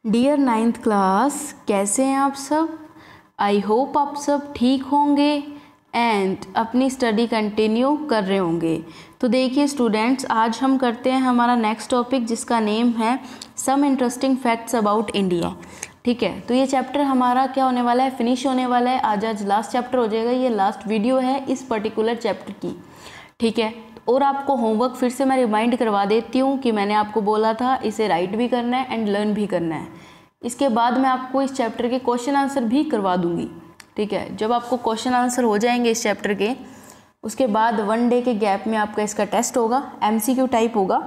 Dear 9th class, कैसे हैं आप सब। आई होप आप सब ठीक होंगे एंड अपनी स्टडी कंटिन्यू कर रहे होंगे। तो देखिए स्टूडेंट्स, आज हम करते हैं हमारा नेक्स्ट टॉपिक जिसका नेम है some interesting facts about India. ठीक है, तो ये चैप्टर हमारा क्या होने वाला है, फिनिश होने वाला है। आज लास्ट चैप्टर हो जाएगा, ये लास्ट वीडियो है इस पर्टिकुलर चैप्टर की। ठीक है, और आपको होमवर्क फिर से मैं रिमाइंड करवा देती हूँ कि मैंने आपको बोला था इसे राइट भी करना है एंड लर्न भी करना है। इसके बाद मैं आपको इस चैप्टर के क्वेश्चन आंसर भी करवा दूँगी। ठीक है, जब आपको क्वेश्चन आंसर हो जाएंगे इस चैप्टर के, उसके बाद 1 डे के गैप में आपका इसका टेस्ट होगा। MCQ टाइप होगा,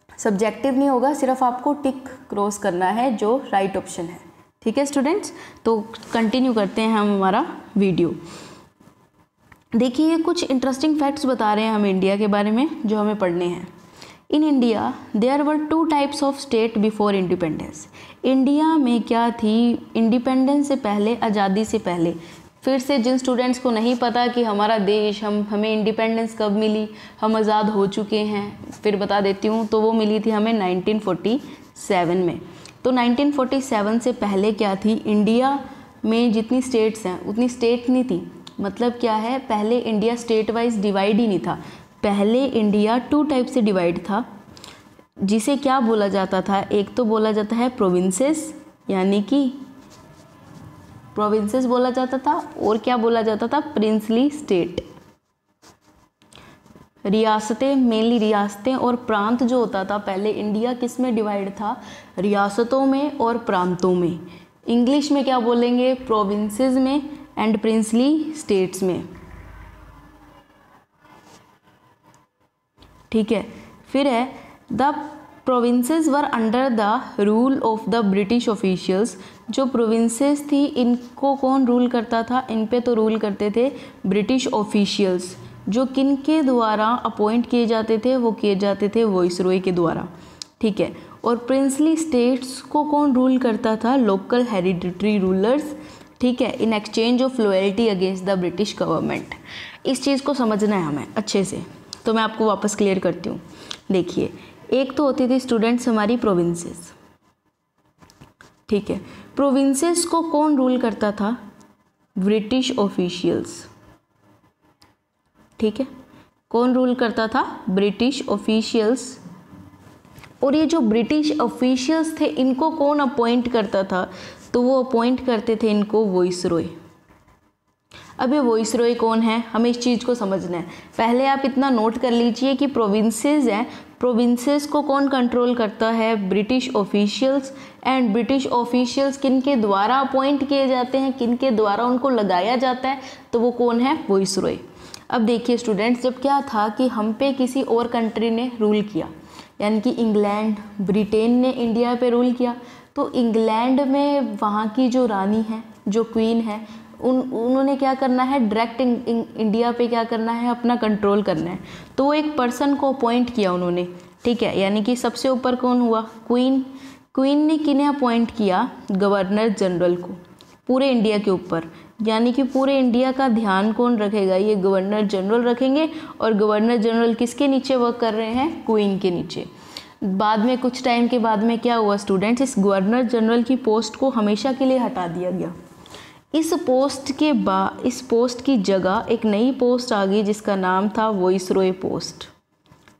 सब्जेक्टिव नहीं होगा, सिर्फ आपको टिक क्रॉस करना है जो राइट ऑप्शन है। ठीक है स्टूडेंट्स, तो कंटिन्यू करते हैं हम हमारा वीडियो। देखिए, कुछ इंटरेस्टिंग फैक्ट्स बता रहे हैं हम इंडिया के बारे में जो हमें पढ़ने हैं। In India there were 2 types of state before independence. India में क्या थी इंडिपेंडेंस से पहले, आज़ादी से पहले। फिर से जिन स्टूडेंट्स को नहीं पता कि हमारा देश, हमें इंडिपेंडेंस कब मिली, हम आज़ाद हो चुके हैं, फिर बता देती हूँ। तो वो मिली थी हमें 1947 में। तो 1947 से पहले क्या थी, इंडिया में जितनी स्टेट्स हैं उतनी स्टेट नहीं थी। मतलब क्या है, पहले इंडिया स्टेट वाइज डिवाइड ही नहीं था। पहले इंडिया 2 टाइप से डिवाइड था, जिसे क्या बोला जाता था, एक तो बोला जाता है प्रोविंसेस, यानी कि प्रोविंसेस बोला जाता था, और क्या बोला जाता था, प्रिंसली स्टेट। रियासतें, मेनली रियासतें और प्रांत जो होता था, पहले इंडिया किस में डिवाइड था, रियासतों में और प्रांतों में। इंग्लिश में क्या बोलेंगे, प्रोविंसेस में एंड प्रिंसली स्टेट्स में। ठीक है, फिर है the provinces were under the rule of the British officials. जो प्रोविंसेस थी इनको कौन रूल करता था, इन पे तो रूल करते थे ब्रिटिश ऑफिशियल्स, जो किन के द्वारा अपॉइंट किए जाते थे, वो किए जाते थे वॉइसरॉय के द्वारा। ठीक है, और प्रिंसली स्टेट्स को कौन रूल करता था, लोकल हेरिडिटरी रूलर्स। ठीक है, in exchange of loyalty against the British government. इस चीज़ को समझना है हमें अच्छे से, तो मैं आपको वापस क्लियर करती हूँ। देखिए, एक तो होती थी स्टूडेंट्स हमारी प्रोविंसेस। ठीक है, प्रोविंसेस को कौन रूल करता था, ब्रिटिश ऑफिशियल्स। ठीक है, कौन रूल करता था, ब्रिटिश ऑफिशियल्स। और ये जो ब्रिटिश ऑफिशियल्स थे इनको कौन अपॉइंट करता था, तो वो अपॉइंट करते थे इनको वॉइसरॉय। अब ये वॉइसरॉय कौन है, हमें इस चीज़ को समझना है। पहले आप इतना नोट कर लीजिए कि प्रोविंसेस हैं, प्रोविंसेस को कौन कंट्रोल करता है, British officials. And British officials किन के द्वारा अपॉइंट किए जाते हैं, किन के द्वारा उनको लगाया जाता है, तो वो कौन है, वॉइसरॉय। अब देखिए स्टूडेंट्स, जब क्या था कि हम पे किसी और कंट्री ने रूल किया, यानी कि इंग्लैंड, ब्रिटेन ने इंडिया पे रूल किया, तो इंग्लैंड में वहाँ की जो रानी है, जो क्वीन है, उन्होंने क्या करना है, डायरेक्ट इंडिया पे क्या करना है, अपना कंट्रोल करना है। तो वो एक पर्सन को अपॉइंट किया उन्होंने। ठीक है, यानी कि सबसे ऊपर कौन हुआ, क्वीन। क्वीन ने किन्हें अपॉइंट किया, गवर्नर जनरल को, पूरे इंडिया के ऊपर। यानी कि पूरे इंडिया का ध्यान कौन रखेगा, ये गवर्नर जनरल रखेंगे। और गवर्नर जनरल किसके नीचे वर्क कर रहे हैं, क्वीन के नीचे। बाद में कुछ टाइम के बाद में क्या हुआ स्टूडेंट्स, इस गवर्नर जनरल की पोस्ट को हमेशा के लिए हटा दिया गया। इस पोस्ट की जगह एक नई पोस्ट आ गई जिसका नाम था वॉइसरॉय पोस्ट।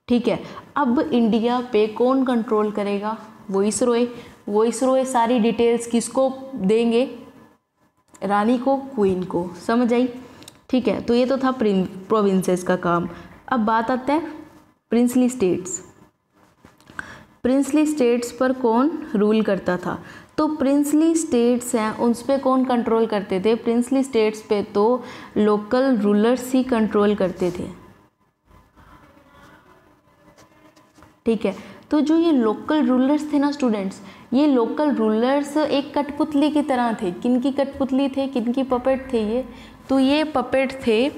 ठीक है, अब इंडिया पे कौन कंट्रोल करेगा, वॉइसरॉय। वॉइसरॉय सारी डिटेल्स किसको देंगे, रानी को, क्वीन को। समझ आई। ठीक है, तो ये तो था प्रोविंसेस का काम। अब बात आता है प्रिंसली स्टेट्स। प्रिंसली स्टेट्स पर कौन रूल करता था, तो प्रिंसली स्टेट्स हैं उस पर कौन कंट्रोल करते थे, प्रिंसली स्टेट्स पे तो लोकल रूलर्स ही कंट्रोल करते थे। ठीक है, तो जो ये लोकल रूलर्स थे ना स्टूडेंट्स, ये लोकल रूलर्स एक कठपुतली की तरह थे। किनकी कठपुतली थे, किनकी पपेट थे ये, तो ये पपेट थे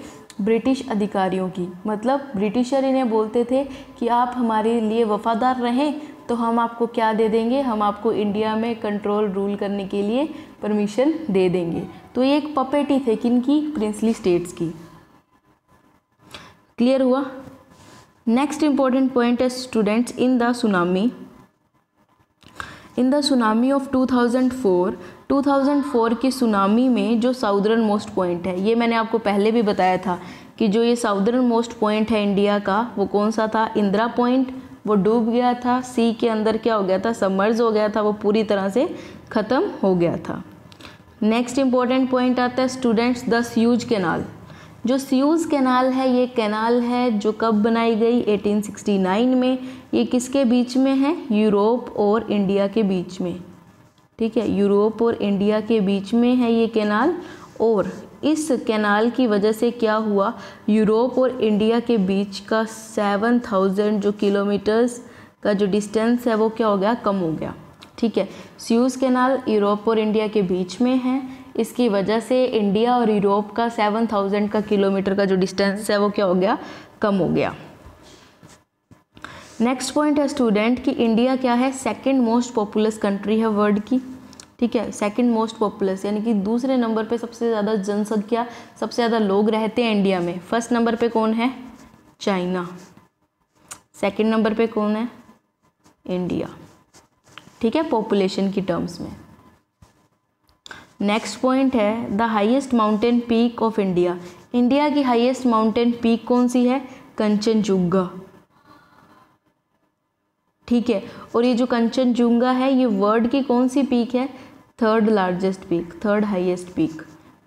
ब्रिटिश अधिकारियों की। मतलब ब्रिटिशर इन्हें बोलते थे कि आप हमारे लिए वफादार रहें तो हम आपको क्या दे देंगे, हम आपको इंडिया में कंट्रोल रूल करने के लिए परमिशन दे देंगे। तो ये एक पपेट ही थे, किनकी, प्रिंसली स्टेट्स की। क्लियर हुआ। नेक्स्ट इंपॉर्टेंट पॉइंट है students, in the tsunami in the tsunami of 2004 की सुनामी में जो साउदर्न मोस्ट पॉइंट है, ये मैंने आपको पहले भी बताया था कि जो ये साउदर्न मोस्ट पॉइंट है इंडिया का, वो कौन सा था? इंदिरा पॉइंट। वो डूब गया था, सी के अंदर क्या हो गया था? सबमर्ज हो गया था, वो पूरी तरह से ख़त्म हो गया था। नेक्स्ट इंपॉर्टेंट पॉइंट आता है स्टूडेंट्स, द स्यूज कैनाल। जो स्यूज कैनाल है, ये कैनाल है जो कब बनाई गई? 1869 में। ये किसके बीच में है? यूरोप और इंडिया के बीच में। ठीक है, यूरोप और इंडिया के बीच में है ये कैनाल। और इस कैनाल की वजह से क्या हुआ? यूरोप और इंडिया के बीच का 7000 जो किलोमीटर्स का जो डिस्टेंस है वो क्या हो गया? कम हो गया। ठीक है, स्यूज कैनाल यूरोप और इंडिया के बीच में है, इसकी वजह से इंडिया और यूरोप का 7000 का किलोमीटर का जो डिस्टेंस है वो क्या हो गया? कम हो गया। नेक्स्ट पॉइंट है स्टूडेंट कि इंडिया क्या है? सेकंड मोस्ट पॉपुलस कंट्री है वर्ल्ड की। ठीक है, सेकंड मोस्ट पॉपुलस यानी कि दूसरे नंबर पे सबसे ज़्यादा जनसंख्या, सबसे ज़्यादा लोग रहते हैं इंडिया में। फर्स्ट नंबर पे कौन है? चाइना। सेकंड नंबर पे कौन है? इंडिया। ठीक है, पॉपुलेशन की टर्म्स में। नेक्स्ट पॉइंट है the highest mountain peak of India. India की हाईएस्ट माउंटेन पीक कौन सी है? कंचनजुंगा। ठीक है, और ये जो कंचनजुंगा है ये वर्ल्ड की कौन सी पीक है? Third largest peak, third highest peak.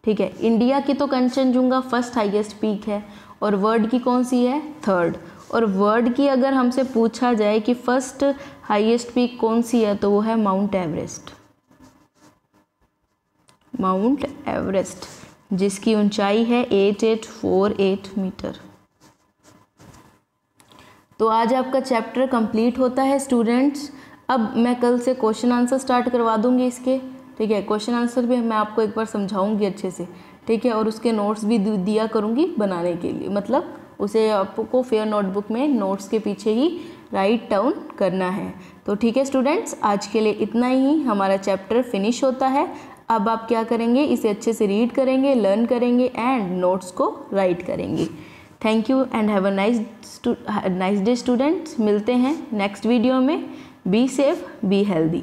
ठीक है, इंडिया की तो कंचनजुंगा फर्स्ट हाईएस्ट पीक है और वर्ल्ड की कौन सी है? थर्ड। और वर्ल्ड की अगर हमसे पूछा जाए कि फर्स्ट हाईएस्ट पीक कौन सी है तो वो है माउंट एवरेस्ट। माउंट एवरेस्ट जिसकी ऊंचाई है 8848 मीटर। तो आज आपका चैप्टर कंप्लीट होता है स्टूडेंट्स। अब मैं कल से क्वेश्चन आंसर स्टार्ट करवा दूंगी इसके। ठीक है, क्वेश्चन आंसर भी मैं आपको एक बार समझाऊंगी अच्छे से। ठीक है, और उसके नोट्स भी दिया करूंगी बनाने के लिए, मतलब उसे आपको फेयर नोटबुक में नोट्स के पीछे ही राइट डाउन करना है। तो ठीक है स्टूडेंट्स, आज के लिए इतना ही हमारा चैप्टर फिनिश होता है। अब आप क्या करेंगे? इसे अच्छे से रीड करेंगे, लर्न करेंगे एंड नोट्स को राइट करेंगे। Thank you and have a nice day students. मिलते हैं नेक्स्ट वीडियो में। Be safe, be healthy.